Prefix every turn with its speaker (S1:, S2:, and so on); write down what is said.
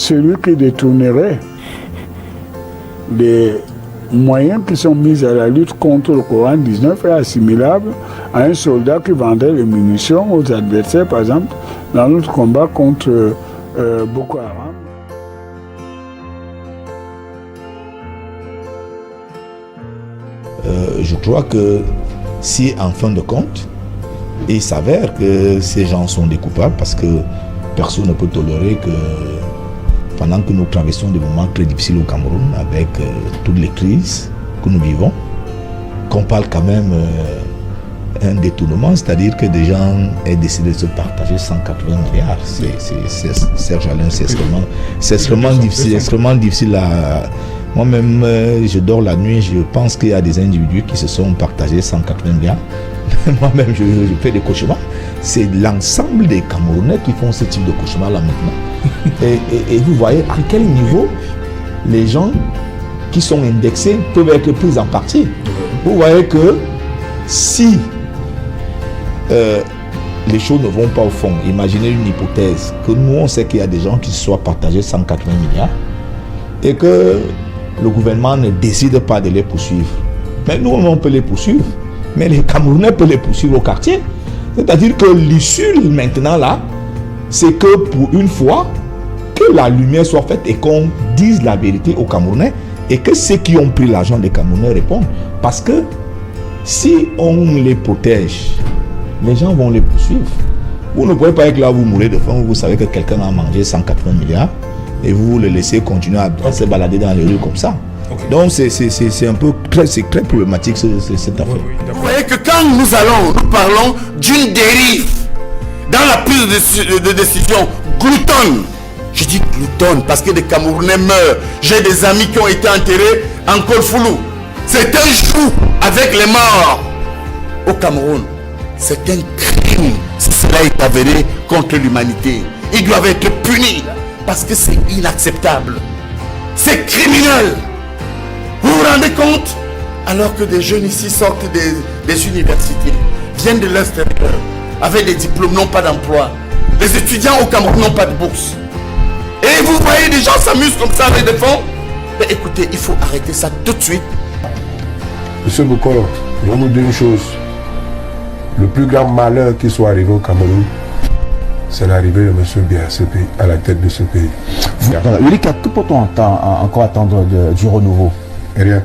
S1: celui qui détournerait les moyens qui sont mis à la lutte contre le Coran 19 est assimilable à un soldat qui vendait les munitions aux adversaires, par exemple, dans notre combat contre Boko Haram.
S2: Je crois que si en fin de compte, il s'avère que ces gens sont des coupables, parce que personne ne peut tolérer que pendant que nous traversons des moments très difficiles au Cameroun, avec toutes les crises que nous vivons, qu'on parle quand même un détournement, c'est-à-dire que des gens aient décidé de se partager 180 milliards. Serge Alain, c'est extrêmement difficile à... Moi-même, je dors la nuit, je pense qu'il y a des individus qui se sont partagés 180 milliards. Moi-même, je fais des cauchemars. C'est l'ensemble des Camerounais qui font ce type de cauchemar-là maintenant. Et vous voyez à quel niveau les gens qui sont indexés peuvent être pris en partie. Vous voyez que si les choses ne vont pas au fond, imaginez une hypothèse, que nous on sait qu'il y a des gens qui se soient partagés 180 milliards et que le gouvernement ne décide pas de les poursuivre. Mais nous, on peut les poursuivre. Mais les Camerounais peuvent les poursuivre au quartier. C'est-à-dire que l'issue maintenant là, c'est que pour une fois, que la lumière soit faite et qu'on dise la vérité aux Camerounais et que ceux qui ont pris l'argent des Camerounais répondent. Parce que si on les protège, les gens vont les poursuivre. Vous ne pouvez pas être là, vous mourrez de faim, vous savez que quelqu'un a mangé 180 milliards et vous le laissez continuer à se balader dans les rues comme ça. Okay. Donc c'est un peu très problématique cette affaire.
S3: Vous voyez que quand nous parlons d'une dérive dans la prise de décision gloutonne, je dis gloutonne parce que des Camerounais meurent. J'ai des amis qui ont été enterrés en Kolfoulou. C'est un jour avec les morts au Cameroun. C'est un crime si cela est avéré contre l'humanité. Ils doivent être punis parce que c'est inacceptable. C'est criminel. Vous vous rendez compte? Alors que des jeunes ici sortent des universités, viennent de l'extérieur, avec des diplômes, n'ont pas d'emploi. Les étudiants au Cameroun n'ont pas de bourse. Et vous voyez des gens s'amusent comme ça avec des fonds. Mais écoutez, il faut arrêter ça tout de suite.
S4: Monsieur Bokolo, je vais vous dire une chose. Le plus grand malheur qui soit arrivé au Cameroun, c'est l'arrivée de M. BRCP à la tête de ce pays.
S5: Ulrika, que peut-on encore attendre du renouveau?
S4: Rien.